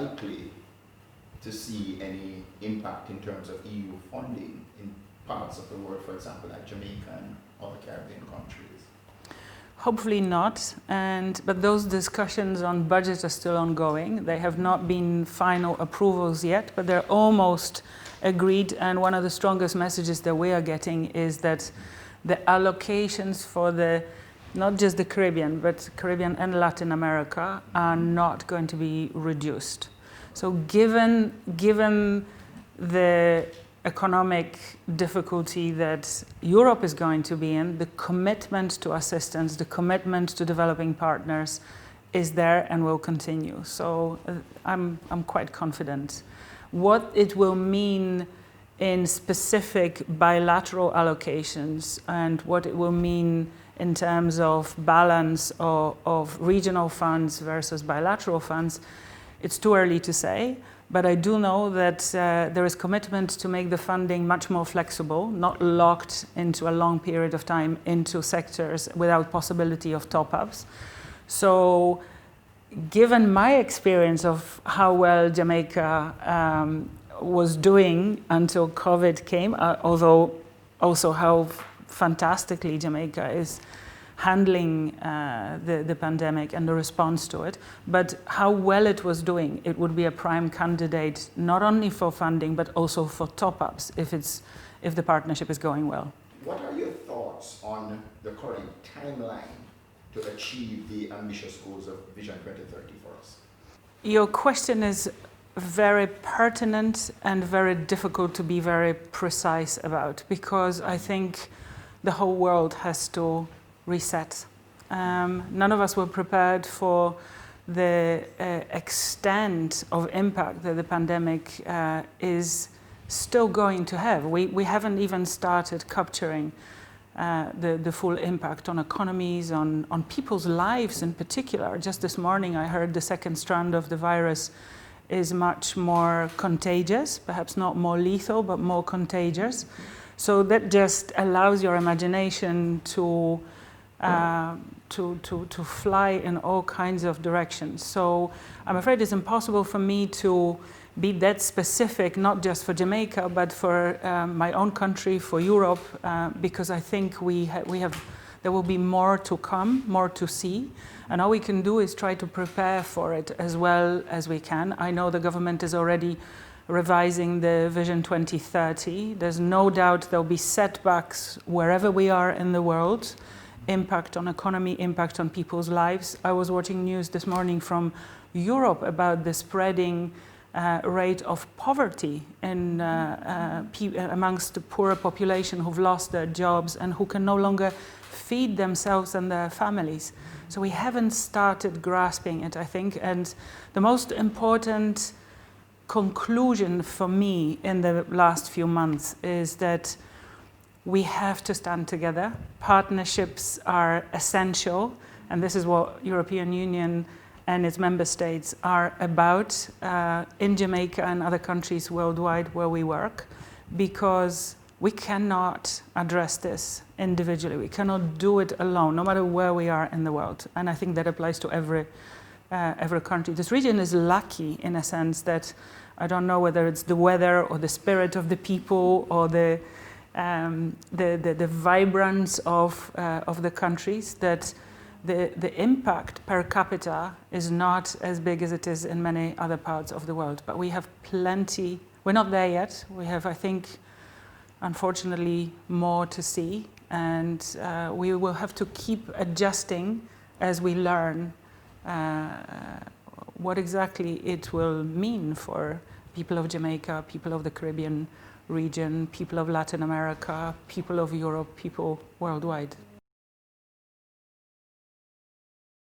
likely to see any impact in terms of EU funding in parts of the world, for example, like Jamaica and other Caribbean countries? Hopefully not, but those discussions on budget are still ongoing. They have not been final approvals yet, but they're almost agreed, and one of the strongest messages that we are getting is that the allocations for not just the Caribbean, but Caribbean and Latin America are not going to be reduced. So given the economic difficulty that Europe is going to be in, the commitment to assistance, the commitment to developing partners is there and will continue. So I'm quite confident. What it will mean in specific bilateral allocations and what it will mean in terms of balance of regional funds versus bilateral funds, it's too early to say. But I do know that there is commitment to make the funding much more flexible, not locked into a long period of time into sectors without possibility of top-ups. So given my experience of how well Jamaica was doing until COVID came, although also how fantastically Jamaica is handling the pandemic and the response to it, but how well it was doing, it would be a prime candidate not only for funding but also for top-ups if the partnership is going well. What are your thoughts on the current timeline to achieve the ambitious goals of Vision 2030 for us? Your question is very pertinent and very difficult to be very precise about, because I think the whole world has to reset. None of us were prepared for the extent of impact that the pandemic is still going to have. We haven't even started capturing the full impact on economies, on people's lives in particular. Just this morning I heard the second strand of the virus is much more contagious, perhaps not more lethal, but more contagious. So that just allows your imagination to fly in all kinds of directions. So I'm afraid it's impossible for me to be that specific, not just for Jamaica, but for my own country, for Europe, because I think there will be more to come, more to see. And all we can do is try to prepare for it as well as we can. I know the government is already revising the Vision 2030. There's no doubt there'll be setbacks wherever we are in the world, impact on economy, impact on people's lives. I was watching news this morning from Europe about the spreading rate of poverty in, amongst the poorer population who've lost their jobs and who can no longer feed themselves and their families. So we haven't started grasping it, I think. And the most important conclusion for me in the last few months is that we have to stand together. Partnerships are essential, and this is what European Union and its member states are about in Jamaica and other countries worldwide where we work, because we cannot address this individually. We cannot do it alone, no matter where we are in the world. And I think that applies to every country. This region is lucky in a sense that I don't know whether it's the weather or the spirit of the people or the vibrance of the countries, that the impact per capita is not as big as it is in many other parts of the world. But we have plenty. We're not there yet. We have, I think, unfortunately, more to see. And we will have to keep adjusting as we learn what exactly it will mean for people of Jamaica, people of the Caribbean region, people of Latin America, people of Europe, people worldwide.